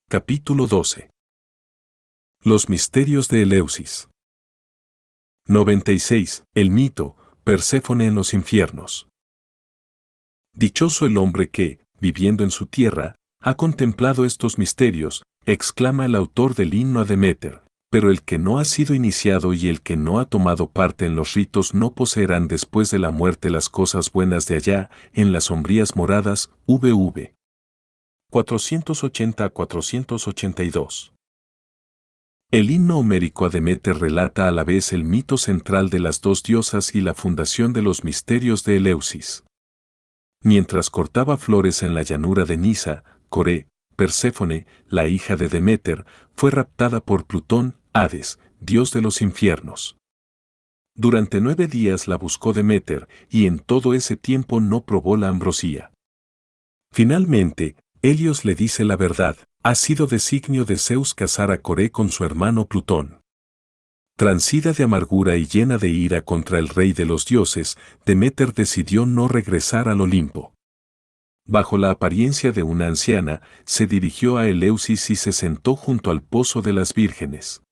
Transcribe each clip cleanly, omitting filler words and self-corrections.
Capítulo 12. Los misterios de Eleusis. 96. El mito, Perséfone en los infiernos. Dichoso el hombre que, viviendo en su tierra, ha contemplado estos misterios, exclama el autor del himno a Deméter, pero el que no ha sido iniciado y el que no ha tomado parte en los ritos no poseerán después de la muerte las cosas buenas de allá, en las sombrías moradas, vv. 480 a 482. El himno homérico a Deméter relata a la vez el mito central de las dos diosas y la fundación de los misterios de Eleusis. Mientras cortaba flores en la llanura de Nisa, Coré, Perséfone, la hija de Deméter, fue raptada por Plutón, Hades, dios de los infiernos. Durante 9 días la buscó Deméter, y en todo ese tiempo no probó la ambrosía. Finalmente, Helios le dice la verdad: ha sido designio de Zeus casar a Coré con su hermano Plutón. Transida de amargura y llena de ira contra el rey de los dioses, Deméter decidió no regresar al Olimpo. Bajo la apariencia de una anciana, se dirigió a Eleusis y se sentó junto al pozo de las vírgenes.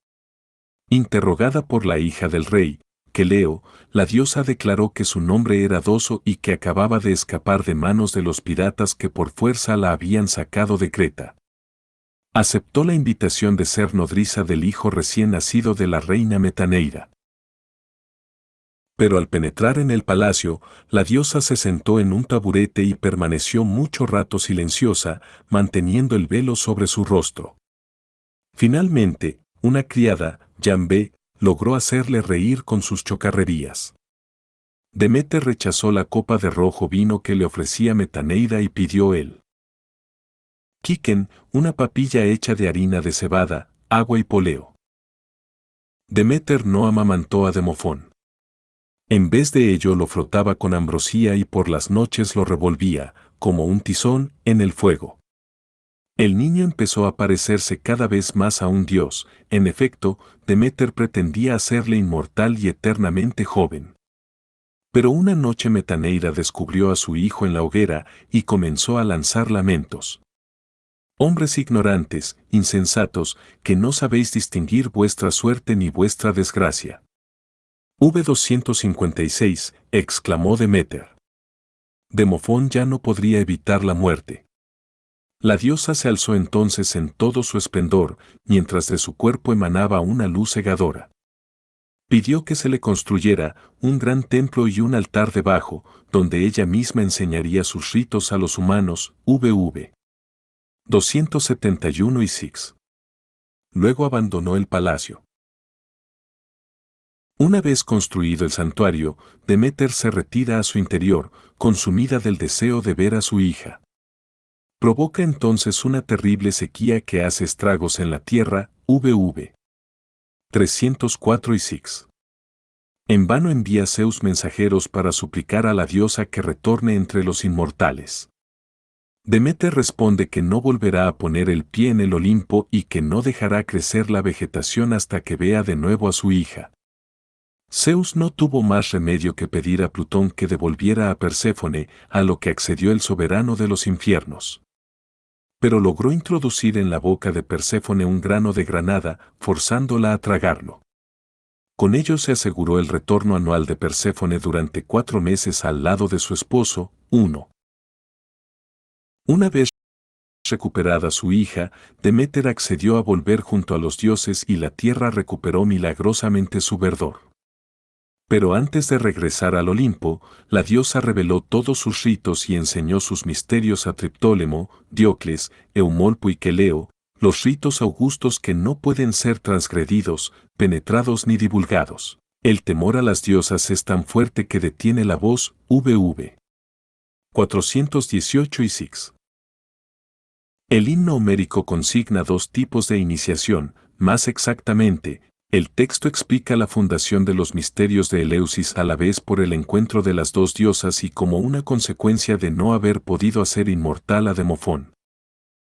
Interrogada por la hija del rey, Queleo, la diosa declaró que su nombre era Doso y que acababa de escapar de manos de los piratas que por fuerza la habían sacado de Creta. Aceptó la invitación de ser nodriza del hijo recién nacido de la reina Metaneira. Pero al penetrar en el palacio, la diosa se sentó en un taburete y permaneció mucho rato silenciosa, manteniendo el velo sobre su rostro. Finalmente, una criada, Yambé, logró hacerle reír con sus chocarrerías. Deméter rechazó la copa de rojo vino que le ofrecía Metaneira y pidió el quiquen, una papilla hecha de harina de cebada, agua y poleo. Deméter no amamantó a Demofón. En vez de ello lo frotaba con ambrosía y por las noches lo revolvía, como un tizón, en el fuego. El niño empezó a parecerse cada vez más a un dios. En efecto, Deméter pretendía hacerle inmortal y eternamente joven. Pero una noche Metaneira descubrió a su hijo en la hoguera y comenzó a lanzar lamentos. Hombres ignorantes, insensatos, que no sabéis distinguir vuestra suerte ni vuestra desgracia. V256, exclamó Deméter. Demofón ya no podría evitar la muerte. La diosa se alzó entonces en todo su esplendor, mientras de su cuerpo emanaba una luz cegadora. Pidió que se le construyera un gran templo y un altar debajo, donde ella misma enseñaría sus ritos a los humanos, vv. 271 y 6. Luego abandonó el palacio. Una vez construido el santuario, Deméter se retira a su interior, consumida del deseo de ver a su hija. Provoca entonces una terrible sequía que hace estragos en la tierra, vv. 304 y 6. En vano envía Zeus mensajeros para suplicar a la diosa que retorne entre los inmortales. Deméter responde que no volverá a poner el pie en el Olimpo y que no dejará crecer la vegetación hasta que vea de nuevo a su hija. Zeus no tuvo más remedio que pedir a Plutón que devolviera a Perséfone, a lo que accedió el soberano de los infiernos. Pero logró introducir en la boca de Perséfone un grano de granada, forzándola a tragarlo. Con ello se aseguró el retorno anual de Perséfone durante 4 meses al lado de su esposo, 1. Una vez recuperada su hija, Deméter accedió a volver junto a los dioses y la tierra recuperó milagrosamente su verdor. Pero antes de regresar al Olimpo, la diosa reveló todos sus ritos y enseñó sus misterios a Triptólemo, Diocles, Eumolpo y Queleo, los ritos augustos que no pueden ser transgredidos, penetrados ni divulgados. El temor a las diosas es tan fuerte que detiene la voz, vv. 418 y 6. El himno homérico consigna 2 tipos de iniciación, más exactamente, el texto explica la fundación de los misterios de Eleusis a la vez por el encuentro de las dos diosas y como una consecuencia de no haber podido hacer inmortal a Demofón.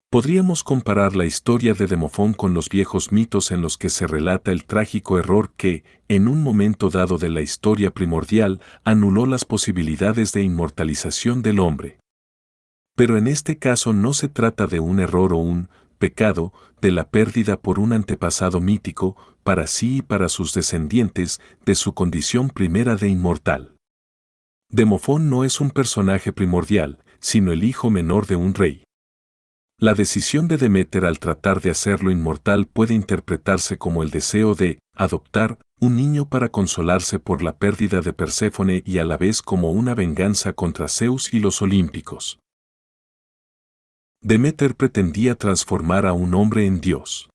Podríamos comparar la historia de Demofón con los viejos mitos en los que se relata el trágico error que, en un momento dado de la historia primordial, anuló las posibilidades de inmortalización del hombre. Pero en este caso no se trata de un error o un pecado, de la pérdida por un antepasado mítico, para sí y para sus descendientes, de su condición primera de inmortal. Demofón no es un personaje primordial, sino el hijo menor de un rey. La decisión de Deméter al tratar de hacerlo inmortal puede interpretarse como el deseo de adoptar un niño para consolarse por la pérdida de Perséfone y a la vez como una venganza contra Zeus y los olímpicos. Deméter pretendía transformar a un hombre en dios.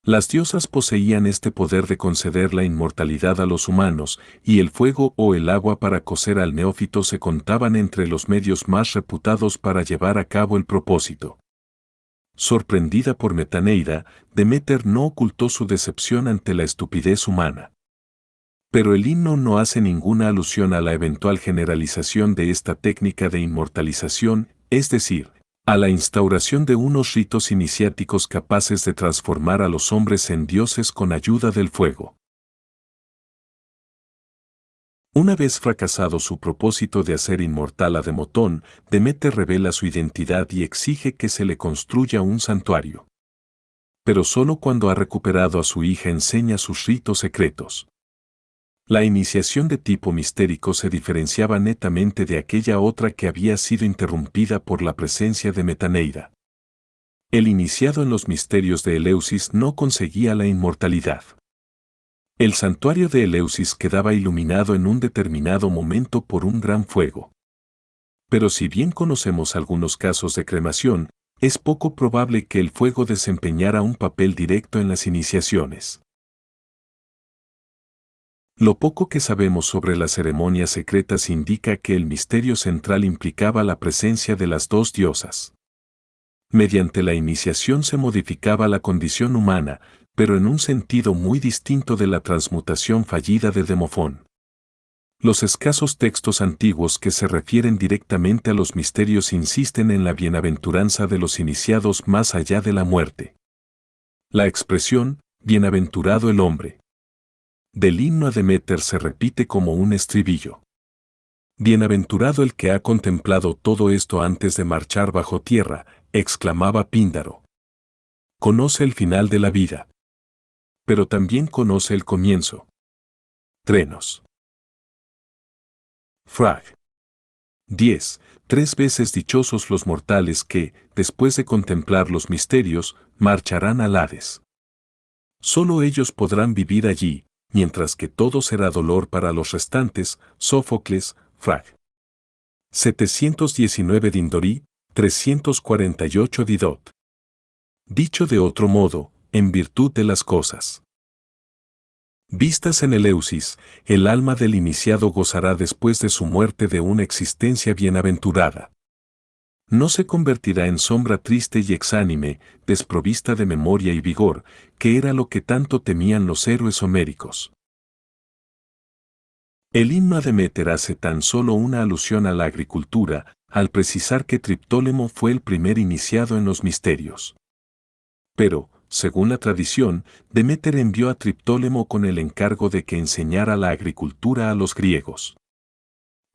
Las diosas poseían este poder de conceder la inmortalidad a los humanos, y el fuego o el agua para cocer al neófito se contaban entre los medios más reputados para llevar a cabo el propósito. Sorprendida por Metaneira, Deméter no ocultó su decepción ante la estupidez humana. Pero el himno no hace ninguna alusión a la eventual generalización de esta técnica de inmortalización, es decir, a la instauración de unos ritos iniciáticos capaces de transformar a los hombres en dioses con ayuda del fuego. Una vez fracasado su propósito de hacer inmortal a Demotón, Deméter revela su identidad y exige que se le construya un santuario. Pero solo cuando ha recuperado a su hija enseña sus ritos secretos. La iniciación de tipo mistérico se diferenciaba netamente de aquella otra que había sido interrumpida por la presencia de Metaneira. El iniciado en los misterios de Eleusis no conseguía la inmortalidad. El santuario de Eleusis quedaba iluminado en un determinado momento por un gran fuego. Pero si bien conocemos algunos casos de cremación, es poco probable que el fuego desempeñara un papel directo en las iniciaciones. Lo poco que sabemos sobre las ceremonias secretas indica que el misterio central implicaba la presencia de las dos diosas. Mediante la iniciación se modificaba la condición humana, pero en un sentido muy distinto de la transmutación fallida de Demofón. Los escasos textos antiguos que se refieren directamente a los misterios insisten en la bienaventuranza de los iniciados más allá de la muerte. La expresión, bienaventurado el hombre, del himno a Deméter se repite como un estribillo. Bienaventurado el que ha contemplado todo esto antes de marchar bajo tierra, exclamaba Píndaro. Conoce el final de la vida, pero también conoce el comienzo. Trenos. Frag. 10. 3 veces dichosos los mortales que, después de contemplar los misterios, marcharán al Hades. Solo ellos podrán vivir allí, mientras que todo será dolor para los restantes. Sófocles, Frag. 719 Dindori, 348 Didot. Dicho de otro modo, en virtud de las cosas vistas en Eleusis, el alma del iniciado gozará después de su muerte de una existencia bienaventurada. No se convertirá en sombra triste y exánime, desprovista de memoria y vigor, que era lo que tanto temían los héroes homéricos. El himno a Deméter hace tan solo una alusión a la agricultura, al precisar que Triptólemo fue el primer iniciado en los misterios. Pero, según la tradición, Deméter envió a Triptólemo con el encargo de que enseñara la agricultura a los griegos.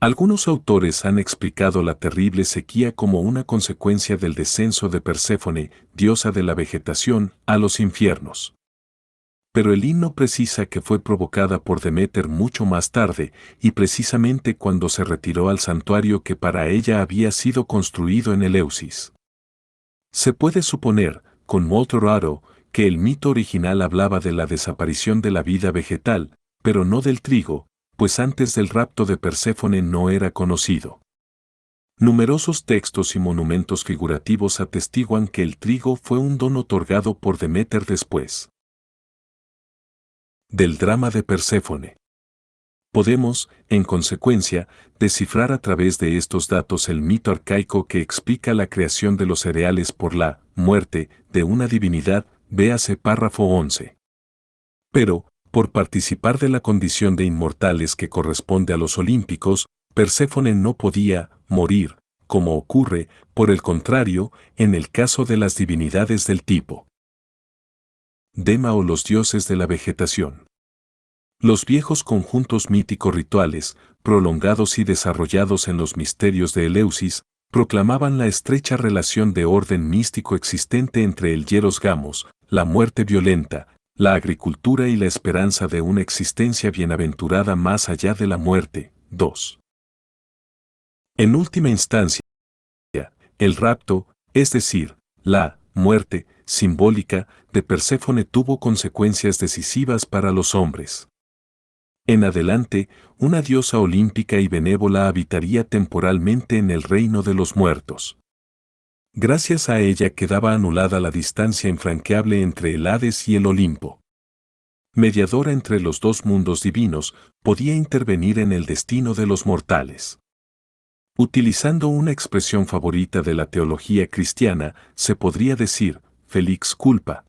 Algunos autores han explicado la terrible sequía como una consecuencia del descenso de Perséfone, diosa de la vegetación, a los infiernos. Pero el himno precisa que fue provocada por Deméter mucho más tarde, y precisamente cuando se retiró al santuario que para ella había sido construido en Eleusis. Se puede suponer, con modo raro, que el mito original hablaba de la desaparición de la vida vegetal, pero no del trigo, pues antes del rapto de Perséfone no era conocido. Numerosos textos y monumentos figurativos atestiguan que el trigo fue un don otorgado por Deméter después del drama de Perséfone. Podemos, en consecuencia, descifrar a través de estos datos el mito arcaico que explica la creación de los cereales por la muerte de una divinidad, véase párrafo 11. Pero, por participar de la condición de inmortales que corresponde a los olímpicos, Perséfone no podía morir, como ocurre, por el contrario, en el caso de las divinidades del tipo Dema o los dioses de la vegetación. Los viejos conjuntos míticos rituales, prolongados y desarrollados en los misterios de Eleusis, proclamaban la estrecha relación de orden místico existente entre el hieros gamos, la muerte violenta, la agricultura y la esperanza de una existencia bienaventurada más allá de la muerte. 2. En última instancia, el rapto, es decir, la muerte simbólica de Perséfone tuvo consecuencias decisivas para los hombres. En adelante, una diosa olímpica y benévola habitaría temporalmente en el reino de los muertos. Gracias a ella quedaba anulada la distancia infranqueable entre el Hades y el Olimpo. Mediadora entre los dos mundos divinos, podía intervenir en el destino de los mortales. Utilizando una expresión favorita de la teología cristiana, se podría decir, felix culpa.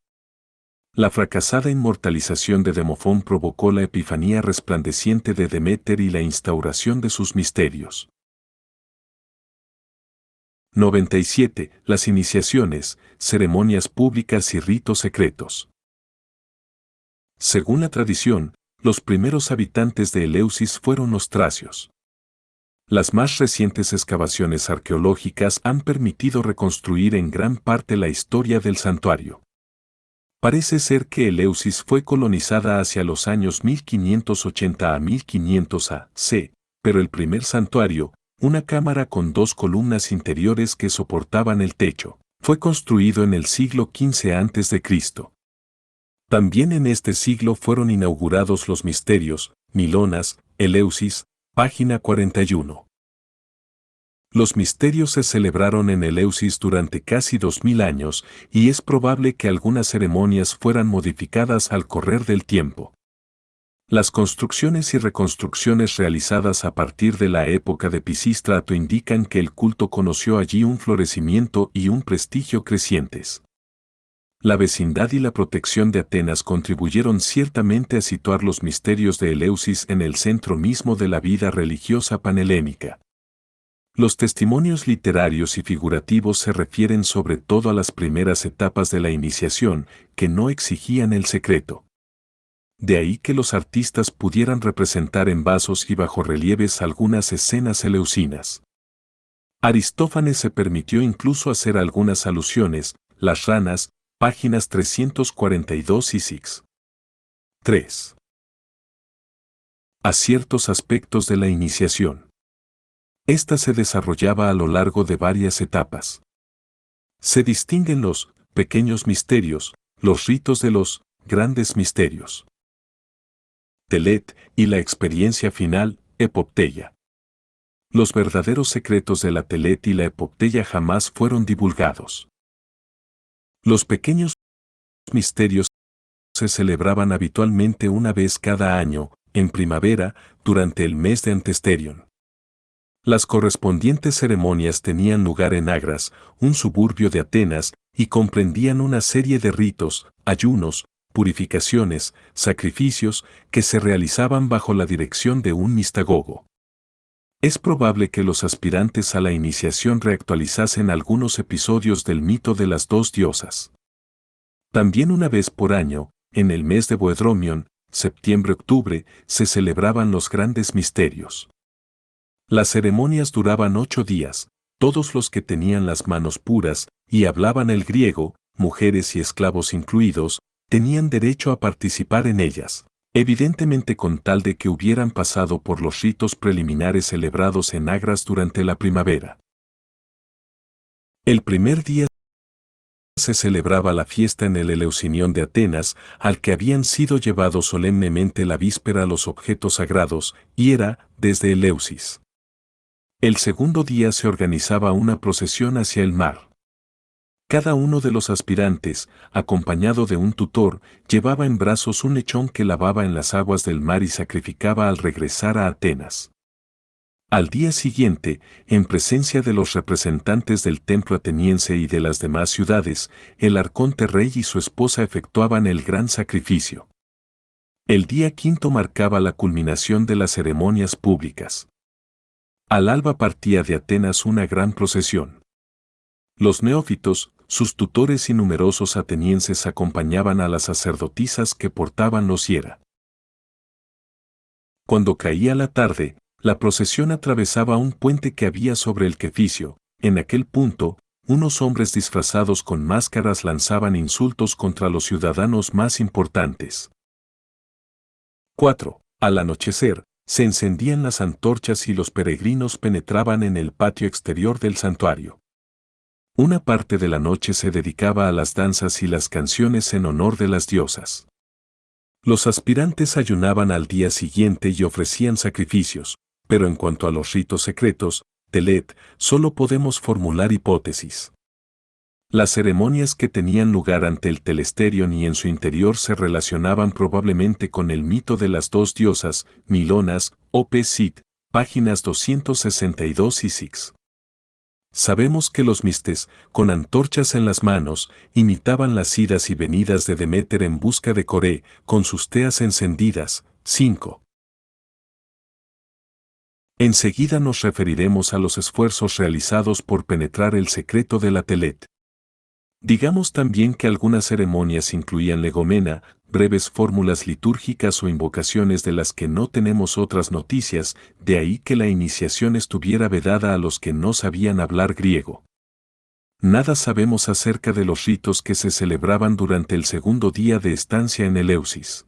La fracasada inmortalización de Demofón provocó la epifanía resplandeciente de Deméter y la instauración de sus misterios. 97. Las iniciaciones, ceremonias públicas y ritos secretos. Según la tradición, los primeros habitantes de Eleusis fueron los tracios. Las más recientes excavaciones arqueológicas han permitido reconstruir en gran parte la historia del santuario. Parece ser que Eleusis fue colonizada hacia los años 1580 a 1500 a.C., pero el primer santuario, una cámara con dos columnas interiores que soportaban el techo, fue construido en el siglo XV a.C. También en este siglo fueron inaugurados los misterios, Milonas, Eleusis, página 41. Los misterios se celebraron en Eleusis durante casi 2000 años y es probable que algunas ceremonias fueran modificadas al correr del tiempo. Las construcciones y reconstrucciones realizadas a partir de la época de Pisístrato indican que el culto conoció allí un florecimiento y un prestigio crecientes. La vecindad y la protección de Atenas contribuyeron ciertamente a situar los misterios de Eleusis en el centro mismo de la vida religiosa panhelénica. Los testimonios literarios y figurativos se refieren sobre todo a las primeras etapas de la iniciación, que no exigían el secreto. De ahí que los artistas pudieran representar en vasos y bajorrelieves algunas escenas eleusinas. Aristófanes se permitió incluso hacer algunas alusiones, las ranas, páginas 342 y 6. 3. A ciertos aspectos de la iniciación. Esta se desarrollaba a lo largo de varias etapas. Se distinguen los pequeños misterios, los ritos de los grandes misterios. Telet y la experiencia final, epopeya. Los verdaderos secretos de la telet y la epopeya jamás fueron divulgados. Los pequeños misterios se celebraban habitualmente una vez cada año, en primavera, durante el mes de Antesterion. Las correspondientes ceremonias tenían lugar en Agras, un suburbio de Atenas, y comprendían una serie de ritos, ayunos, purificaciones, sacrificios, que se realizaban bajo la dirección de un mistagogo. Es probable que los aspirantes a la iniciación reactualizasen algunos episodios del mito de las dos diosas. También una vez por año, en el mes de Boedromion, septiembre-octubre, se celebraban los grandes misterios. Las ceremonias duraban 8 días, todos los que tenían las manos puras y hablaban el griego, mujeres y esclavos incluidos, tenían derecho a participar en ellas, evidentemente con tal de que hubieran pasado por los ritos preliminares celebrados en Agras durante la primavera. El primer día se celebraba la fiesta en el Eleusinión de Atenas, al que habían sido llevados solemnemente la víspera los objetos sagrados, y era, desde Eleusis. El segundo día se organizaba una procesión hacia el mar. Cada uno de los aspirantes, acompañado de un tutor, llevaba en brazos un lechón que lavaba en las aguas del mar y sacrificaba al regresar a Atenas. Al día siguiente, en presencia de los representantes del templo ateniense y de las demás ciudades, el arconte rey y su esposa efectuaban el gran sacrificio. El día quinto marcaba la culminación de las ceremonias públicas. Al alba partía de Atenas una gran procesión. Los neófitos, sus tutores y numerosos atenienses acompañaban a las sacerdotisas que portaban los hiera. Cuando caía la tarde, la procesión atravesaba un puente que había sobre el Queficio, En aquel punto, unos hombres disfrazados con máscaras lanzaban insultos contra los ciudadanos más importantes. 4. Al anochecer, se encendían las antorchas y los peregrinos penetraban en el patio exterior del santuario. Una parte de la noche se dedicaba a las danzas y las canciones en honor de las diosas. Los aspirantes ayunaban al día siguiente y ofrecían sacrificios, pero en cuanto a los ritos secretos, Telet, solo podemos formular hipótesis. Las ceremonias que tenían lugar ante el Telesterion y en su interior se relacionaban probablemente con el mito de las dos diosas, Milonas, Op. Cit., páginas 262 y 6. Sabemos que los mistes, con antorchas en las manos, imitaban las idas y venidas de Deméter en busca de Coré, con sus teas encendidas. 5. Enseguida nos referiremos a los esfuerzos realizados por penetrar el secreto de la Telet. Digamos también que algunas ceremonias incluían legomena, breves fórmulas litúrgicas o invocaciones de las que no tenemos otras noticias, de ahí que la iniciación estuviera vedada a los que no sabían hablar griego. Nada sabemos acerca de los ritos que se celebraban durante el segundo día de estancia en Eleusis.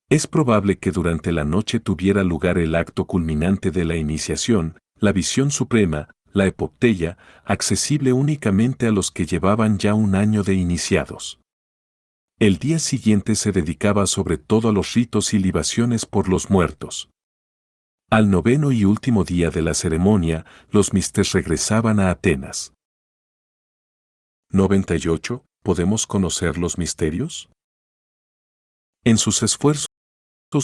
Es probable que durante la noche tuviera lugar el acto culminante de la iniciación, la visión suprema, la epopteia, accesible únicamente a los que llevaban ya un año de iniciados. El día siguiente se dedicaba sobre todo a los ritos y libaciones por los muertos. Al noveno y último día de la ceremonia, los mistes regresaban a Atenas. 98. ¿Podemos conocer los misterios? En sus esfuerzos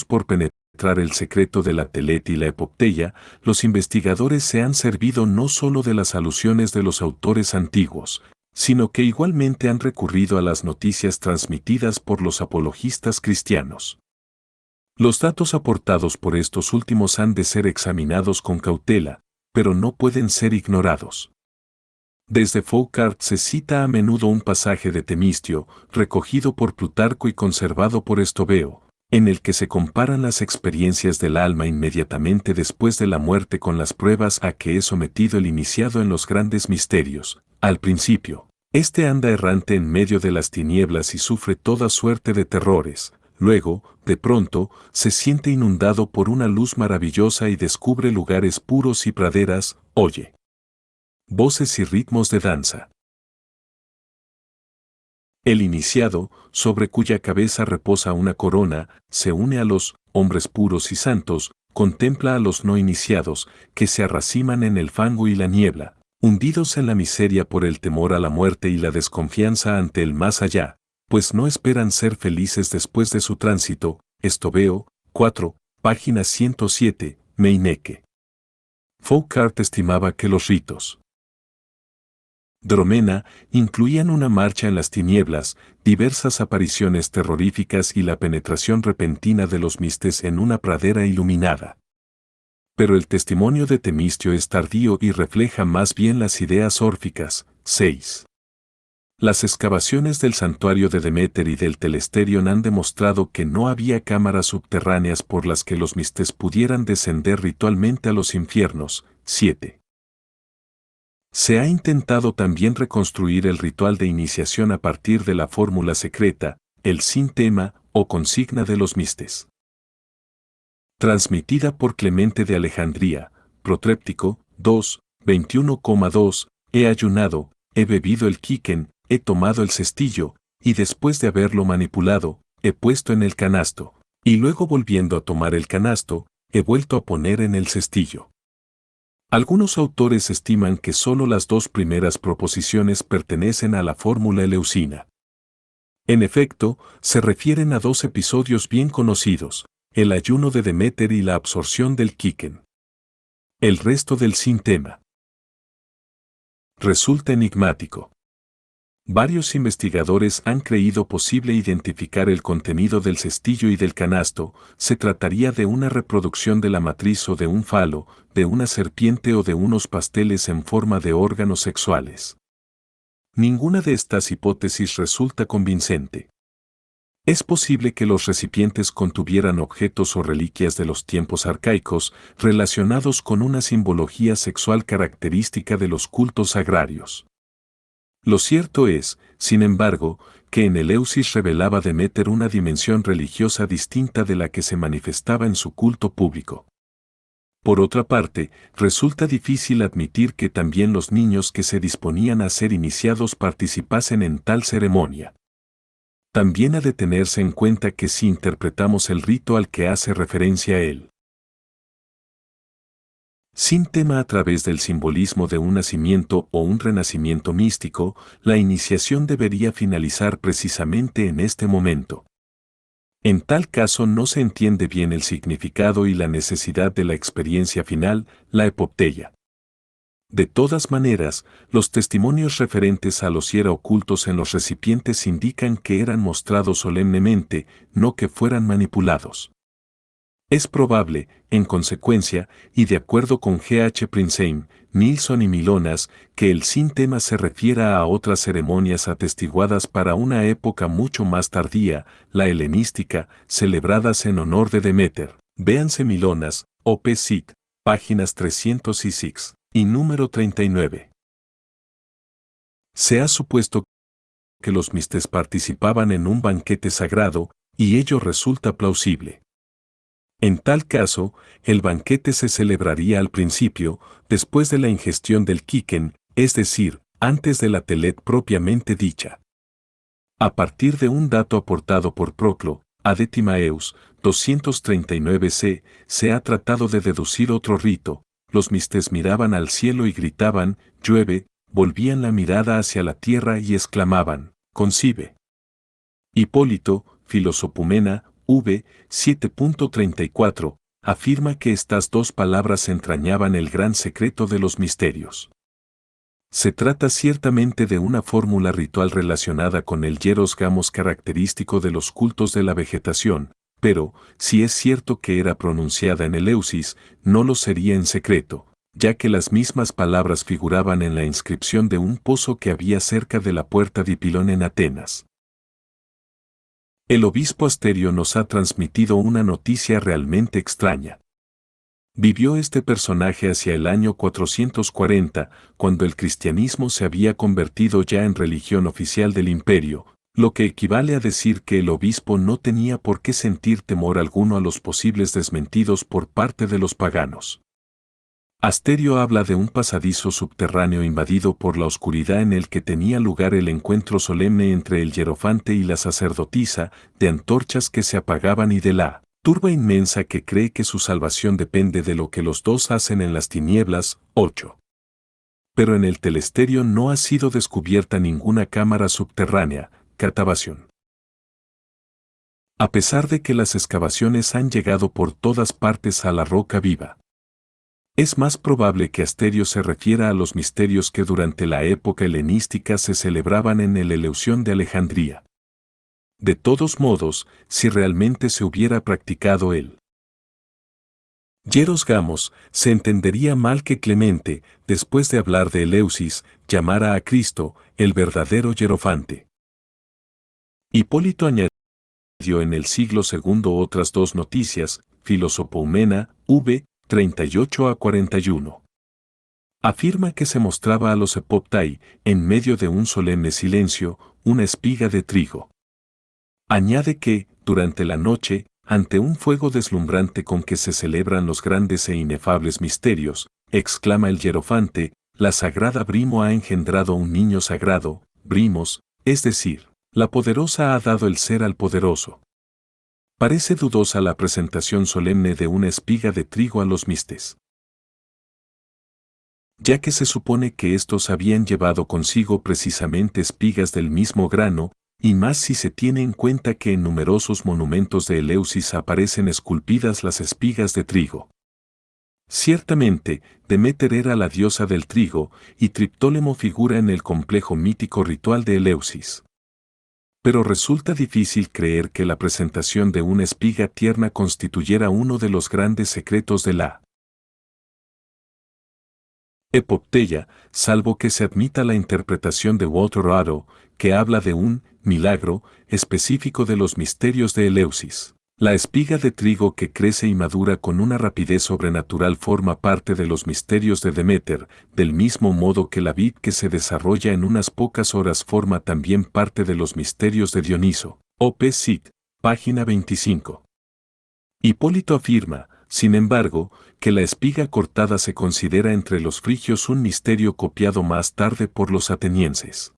por penetrar el secreto de la Telet y la epopteia, los investigadores se han servido no solo de las alusiones de los autores antiguos, sino que igualmente han recurrido a las noticias transmitidas por los apologistas cristianos. Los datos aportados por estos últimos han de ser examinados con cautela, pero no pueden ser ignorados. Desde Foucault se cita a menudo un pasaje de Temistio, recogido por Plutarco y conservado por Estobeo, en el que se comparan las experiencias del alma inmediatamente después de la muerte con las pruebas a que es sometido el iniciado en los grandes misterios. Al principio, este anda errante en medio de las tinieblas y sufre toda suerte de terrores. Luego, de pronto, se siente inundado por una luz maravillosa y descubre lugares puros y praderas, oye voces y ritmos de danza. El iniciado, sobre cuya cabeza reposa una corona, se une a los hombres puros y santos, contempla a los no iniciados, que se arraciman en el fango y la niebla, hundidos en la miseria por el temor a la muerte y la desconfianza ante el más allá, pues no esperan ser felices después de su tránsito. Estobeo, 4, página 107, Meineke. Foucault estimaba que los ritos Dromena incluían una marcha en las tinieblas, diversas apariciones terroríficas y la penetración repentina de los mistes en una pradera iluminada. Pero el testimonio de Temistio es tardío y refleja más bien las ideas órficas. 6. Las excavaciones del santuario de Deméter y del Telesterion han demostrado que no había cámaras subterráneas por las que los mistes pudieran descender ritualmente a los infiernos. 7. Se ha intentado también reconstruir el ritual de iniciación a partir de la fórmula secreta, el sintema o consigna de los mistes. Transmitida por Clemente de Alejandría, Protréptico, 2, 21,2, he ayunado, he bebido el quiquen, he tomado el cestillo, y después de haberlo manipulado, he puesto en el canasto, y luego volviendo a tomar el canasto, he vuelto a poner en el cestillo. Algunos autores estiman que solo las dos primeras proposiciones pertenecen a la fórmula eleusina. En efecto, se refieren a dos episodios bien conocidos, el ayuno de Deméter y la absorción del quiquen. El resto del sintema resulta enigmático. Varios investigadores han creído posible identificar el contenido del cestillo y del canasto. Se trataría de una reproducción de la matriz o de un falo, de una serpiente o de unos pasteles en forma de órganos sexuales. Ninguna de estas hipótesis resulta convincente. Es posible que los recipientes contuvieran objetos o reliquias de los tiempos arcaicos relacionados con una simbología sexual característica de los cultos agrarios. Lo cierto es, sin embargo, que en Eleusis revelaba Deméter una dimensión religiosa distinta de la que se manifestaba en su culto público. Por otra parte, resulta difícil admitir que también los niños que se disponían a ser iniciados participasen en tal ceremonia. También ha de tenerse en cuenta que si interpretamos el rito al que hace referencia él, sin tema a través del simbolismo de un nacimiento o un renacimiento místico, la iniciación debería finalizar precisamente en este momento. En tal caso no se entiende bien el significado y la necesidad de la experiencia final, la epopeya. De todas maneras, los testimonios referentes a los hiera ocultos en los recipientes indican que eran mostrados solemnemente, no que fueran manipulados. Es probable, en consecuencia, y de acuerdo con G. H. Prinsheim, Nilsson y Milonas, que el sin tema se refiera a otras ceremonias atestiguadas para una época mucho más tardía, la helenística, celebradas en honor de Deméter. Véanse Milonas, Op. Cit., páginas 306 y número 39. Se ha supuesto que los mistes participaban en un banquete sagrado, y ello resulta plausible. En tal caso, el banquete se celebraría al principio, después de la ingestión del quiquen, es decir, antes de la telet propiamente dicha. A partir de un dato aportado por Proclo, Ad Timaeus, 239 c, se ha tratado de deducir otro rito. Los mistes miraban al cielo y gritaban, llueve, volvían la mirada hacia la tierra y exclamaban, concibe. Hipólito, Filosopumena, v. 7.34, afirma que estas dos palabras entrañaban el gran secreto de los misterios. Se trata ciertamente de una fórmula ritual relacionada con el hieros gamos característico de los cultos de la vegetación, pero, si es cierto que era pronunciada en Eleusis, no lo sería en secreto, ya que las mismas palabras figuraban en la inscripción de un pozo que había cerca de la puerta de Pilón en Atenas. El obispo Asterio nos ha transmitido una noticia realmente extraña. Vivió este personaje hacia el año 440, cuando el cristianismo se había convertido ya en religión oficial del imperio, lo que equivale a decir que el obispo no tenía por qué sentir temor alguno a los posibles desmentidos por parte de los paganos. Asterio habla de un pasadizo subterráneo invadido por la oscuridad en el que tenía lugar el encuentro solemne entre el hierofante y la sacerdotisa, de antorchas que se apagaban y de la turba inmensa que cree que su salvación depende de lo que los dos hacen en las tinieblas. 8. Pero en el telesterio no ha sido descubierta ninguna cámara subterránea, catabación. A pesar de que las excavaciones han llegado por todas partes a la roca viva. Es más probable que Asterio se refiera a los misterios que durante la época helenística se celebraban en el Eleusión de Alejandría. De todos modos, si realmente se hubiera practicado el hieros gamos, se entendería mal que Clemente, después de hablar de Eleusis, llamara a Cristo el verdadero hierofante. Hipólito añadió en el siglo II otras dos noticias, Filosopoumena, v. 38 a 41. Afirma que se mostraba a los epoptai, en medio de un solemne silencio, una espiga de trigo. Añade que, durante la noche, ante un fuego deslumbrante con que se celebran los grandes e inefables misterios, exclama el hierofante, la sagrada Brimo ha engendrado un niño sagrado, Brimos, es decir, la poderosa ha dado el ser al poderoso. Parece dudosa la presentación solemne de una espiga de trigo a los mistes, ya que se supone que estos habían llevado consigo precisamente espigas del mismo grano, y más si se tiene en cuenta que en numerosos monumentos de Eleusis aparecen esculpidas las espigas de trigo. Ciertamente, Deméter era la diosa del trigo, y Triptólemo figura en el complejo mítico ritual de Eleusis. Pero resulta difícil creer que la presentación de una espiga tierna constituyera uno de los grandes secretos de la epopeya, salvo que se admita la interpretación de Walter Otto, que habla de un milagro, específico de los misterios de Eleusis. La espiga de trigo que crece y madura con una rapidez sobrenatural forma parte de los misterios de Deméter, del mismo modo que la vid que se desarrolla en unas pocas horas forma también parte de los misterios de Dioniso. Op. Cit. Página 25. Hipólito afirma, sin embargo, que la espiga cortada se considera entre los frigios un misterio copiado más tarde por los atenienses.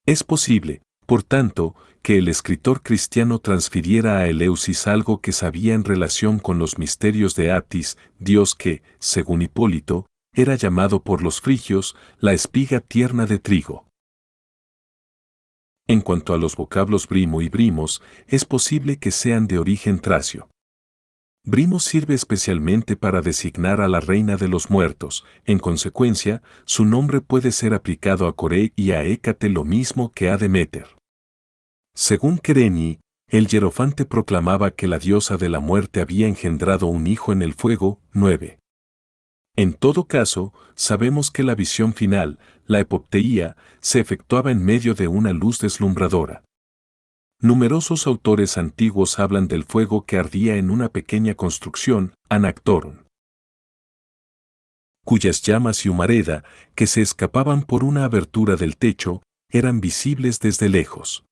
Es posible, por tanto, que el escritor cristiano transfiriera a Eleusis algo que sabía en relación con los misterios de Atis, dios que, según Hipólito, era llamado por los frigios la espiga tierna de trigo. En cuanto a los vocablos brimo y brimos, es posible que sean de origen tracio. Brimo sirve especialmente para designar a la reina de los muertos, en consecuencia, su nombre puede ser aplicado a Coré y a Hécate lo mismo que a Deméter. Según Querini, el hierofante proclamaba que la diosa de la muerte había engendrado un hijo en el fuego. 9. En todo caso, sabemos que la visión final, la epopteía, se efectuaba en medio de una luz deslumbradora. Numerosos autores antiguos hablan del fuego que ardía en una pequeña construcción, Anactoron, cuyas llamas y humareda, que se escapaban por una abertura del techo, eran visibles desde lejos.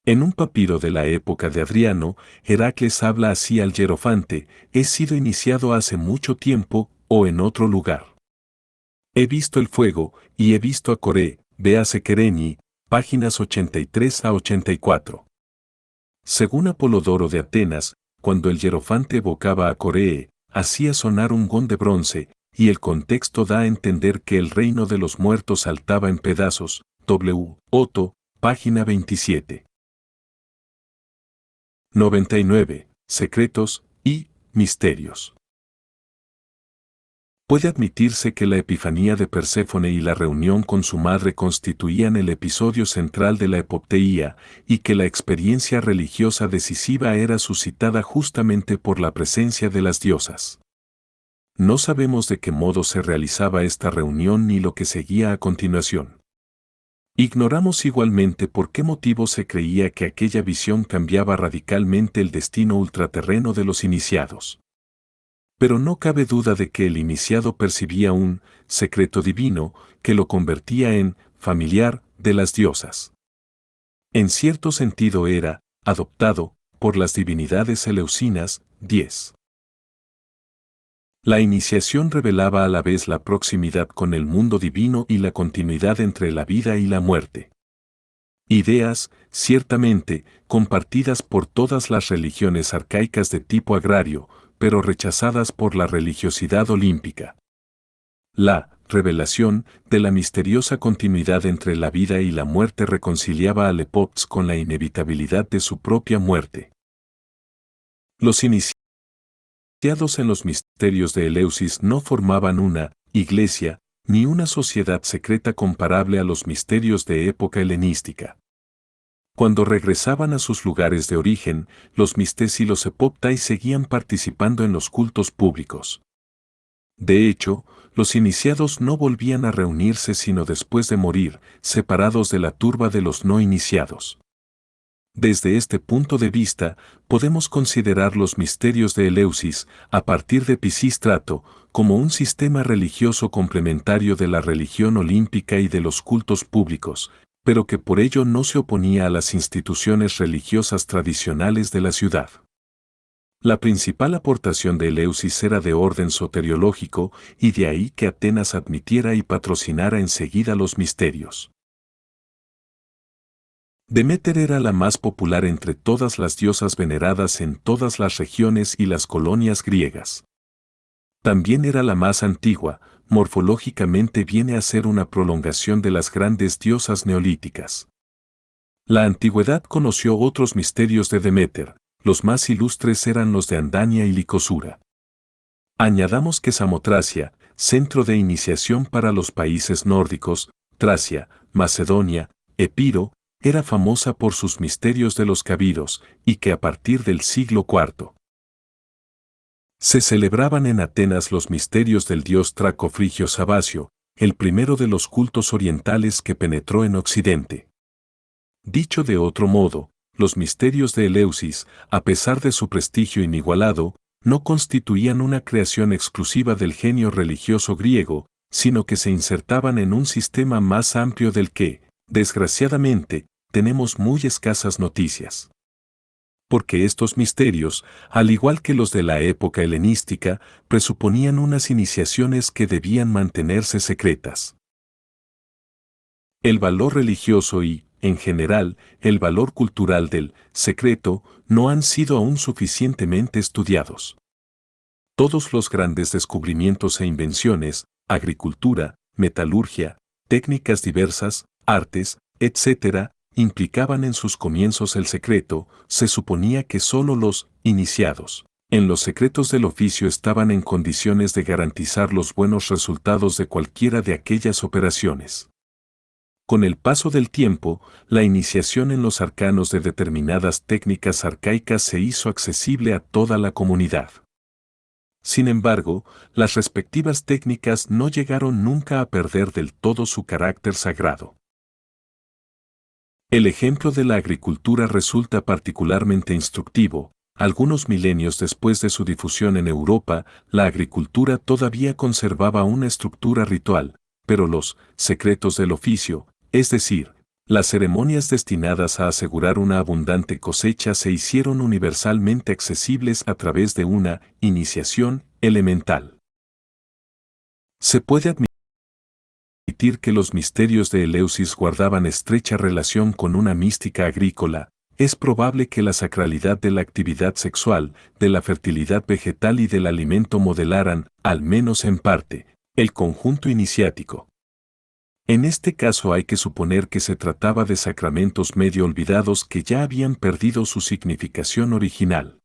En un papiro de la época de Adriano, Heracles habla así al hierofante: he sido iniciado hace mucho tiempo, o en otro lugar. He visto el fuego, y he visto a Coré, véase Querini, páginas 83 a 84. Según Apolodoro de Atenas, cuando el hierofante evocaba a Coré, hacía sonar un gong de bronce, y el contexto da a entender que el reino de los muertos saltaba en pedazos. W. Otto, página 27. 99. Secretos y misterios. Puede admitirse que la epifanía de Perséfone y la reunión con su madre constituían el episodio central de la epopteía, y que la experiencia religiosa decisiva era suscitada justamente por la presencia de las diosas. No sabemos de qué modo se realizaba esta reunión ni lo que seguía a continuación. Ignoramos igualmente por qué motivo se creía que aquella visión cambiaba radicalmente el destino ultraterreno de los iniciados. Pero no cabe duda de que el iniciado percibía un secreto divino que lo convertía en familiar de las diosas. En cierto sentido era adoptado por las divinidades eleusinas. 10. La iniciación revelaba a la vez la proximidad con el mundo divino y la continuidad entre la vida y la muerte. Ideas, ciertamente, compartidas por todas las religiones arcaicas de tipo agrario, pero rechazadas por la religiosidad olímpica. La revelación de la misteriosa continuidad entre la vida y la muerte reconciliaba a Lepops con la inevitabilidad de su propia muerte. Los iniciados en los misterios de Eleusis no formaban una iglesia, ni una sociedad secreta comparable a los misterios de época helenística. Cuando regresaban a sus lugares de origen, los mistes y los epoptais seguían participando en los cultos públicos. De hecho, los iniciados no volvían a reunirse sino después de morir, separados de la turba de los no iniciados. Desde este punto de vista, podemos considerar los misterios de Eleusis, a partir de Pisístrato, como un sistema religioso complementario de la religión olímpica y de los cultos públicos, pero que por ello no se oponía a las instituciones religiosas tradicionales de la ciudad. La principal aportación de Eleusis era de orden soteriológico, y de ahí que Atenas admitiera y patrocinara enseguida los misterios. Deméter era la más popular entre todas las diosas veneradas en todas las regiones y las colonias griegas. También era la más antigua, morfológicamente viene a ser una prolongación de las grandes diosas neolíticas. La antigüedad conoció otros misterios de Deméter, los más ilustres eran los de Andania y Licosura. Añadamos que Samotracia, centro de iniciación para los países nórdicos, Tracia, Macedonia, Epiro, era famosa por sus misterios de los cabiros, y que a partir del siglo IV se celebraban en Atenas los misterios del dios Traco-Frigio Sabacio, el primero de los cultos orientales que penetró en Occidente. Dicho de otro modo, los misterios de Eleusis, a pesar de su prestigio inigualado, no constituían una creación exclusiva del genio religioso griego, sino que se insertaban en un sistema más amplio del que, desgraciadamente, tenemos muy escasas noticias. Porque estos misterios, al igual que los de la época helenística, presuponían unas iniciaciones que debían mantenerse secretas. El valor religioso y, en general, el valor cultural del secreto no han sido aún suficientemente estudiados. Todos los grandes descubrimientos e invenciones, agricultura, metalurgia, técnicas diversas, artes, etc., implicaban en sus comienzos el secreto. Se suponía que sólo los iniciados en los secretos del oficio estaban en condiciones de garantizar los buenos resultados de cualquiera de aquellas operaciones. Con el paso del tiempo, la iniciación en los arcanos de determinadas técnicas arcaicas se hizo accesible a toda la comunidad. Sin embargo, las respectivas técnicas no llegaron nunca a perder del todo su carácter sagrado. El ejemplo de la agricultura resulta particularmente instructivo. Algunos milenios después de su difusión en Europa, la agricultura todavía conservaba una estructura ritual, pero los secretos del oficio, es decir, las ceremonias destinadas a asegurar una abundante cosecha, se hicieron universalmente accesibles a través de una iniciación elemental. Se puede admitir que los misterios de Eleusis guardaban estrecha relación con una mística agrícola. Es probable que la sacralidad de la actividad sexual, de la fertilidad vegetal y del alimento modelaran, al menos en parte, el conjunto iniciático. En este caso hay que suponer que se trataba de sacramentos medio olvidados que ya habían perdido su significación original.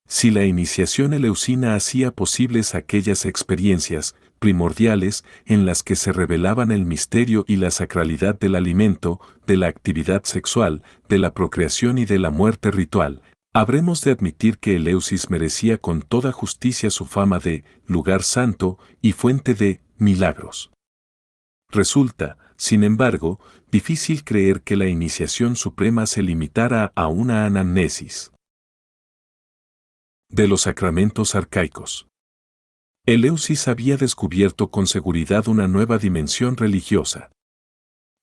Si la iniciación eleusina hacía posibles aquellas experiencias primordiales en las que se revelaban el misterio y la sacralidad del alimento, de la actividad sexual, de la procreación y de la muerte ritual, habremos de admitir que Eleusis merecía con toda justicia su fama de lugar santo y fuente de milagros. Resulta, sin embargo, difícil creer que la iniciación suprema se limitara a una anamnesis de los sacramentos arcaicos. Eleusis había descubierto con seguridad una nueva dimensión religiosa.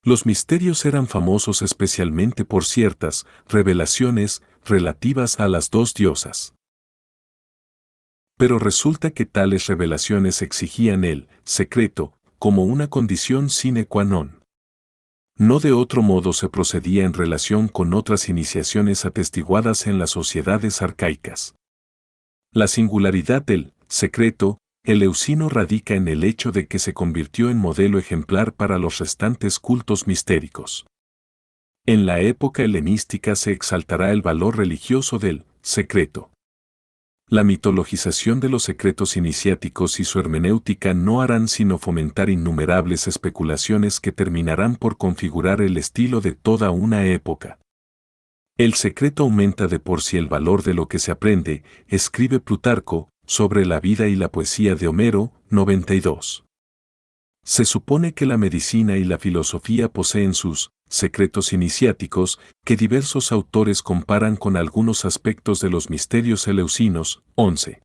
Los misterios eran famosos especialmente por ciertas revelaciones relativas a las dos diosas. Pero resulta que tales revelaciones exigían el secreto como una condición sine qua non. No de otro modo se procedía en relación con otras iniciaciones atestiguadas en las sociedades arcaicas. La singularidad del secreto eleusino radica en el hecho de que se convirtió en modelo ejemplar para los restantes cultos mistéricos. En la época helenística se exaltará el valor religioso del secreto. La mitologización de los secretos iniciáticos y su hermenéutica no harán sino fomentar innumerables especulaciones que terminarán por configurar el estilo de toda una época. El secreto aumenta de por sí el valor de lo que se aprende, escribe Plutarco, sobre la vida y la poesía de Homero, 92. Se supone que la medicina y la filosofía poseen sus secretos iniciáticos, que diversos autores comparan con algunos aspectos de los misterios eleusinos, 11.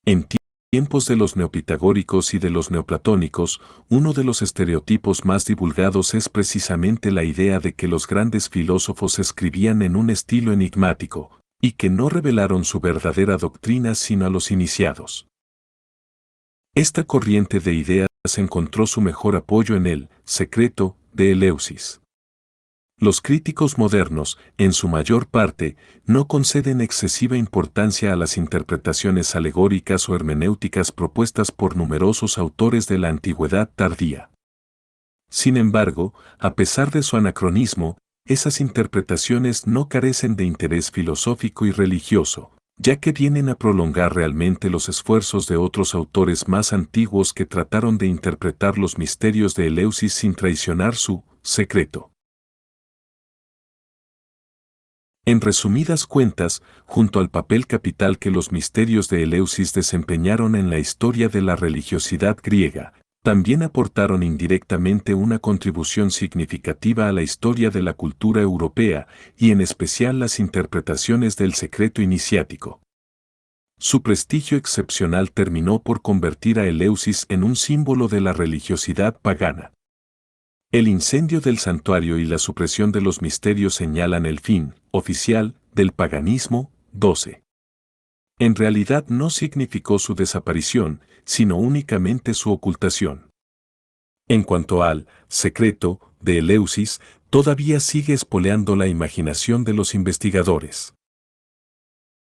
En tiempos de los neopitagóricos y de los neoplatónicos, uno de los estereotipos más divulgados es precisamente la idea de que los grandes filósofos escribían en un estilo enigmático, y que no revelaron su verdadera doctrina sino a los iniciados. Esta corriente de ideas encontró su mejor apoyo en el secreto de Eleusis. Los críticos modernos, en su mayor parte, no conceden excesiva importancia a las interpretaciones alegóricas o hermenéuticas propuestas por numerosos autores de la antigüedad tardía. Sin embargo, a pesar de su anacronismo, esas interpretaciones no carecen de interés filosófico y religioso, ya que vienen a prolongar realmente los esfuerzos de otros autores más antiguos que trataron de interpretar los misterios de Eleusis sin traicionar su secreto. En resumidas cuentas, junto al papel capital que los misterios de Eleusis desempeñaron en la historia de la religiosidad griega, También aportaron indirectamente una contribución significativa a la historia de la cultura europea y en especial las interpretaciones del secreto iniciático. Su prestigio excepcional terminó por convertir a Eleusis en un símbolo de la religiosidad pagana. El incendio del santuario y la supresión de los misterios señalan el fin, oficial, del paganismo. 12. En realidad no significó su desaparición, sino únicamente su ocultación. En cuanto al secreto de Eleusis, todavía sigue espoleando la imaginación de los investigadores.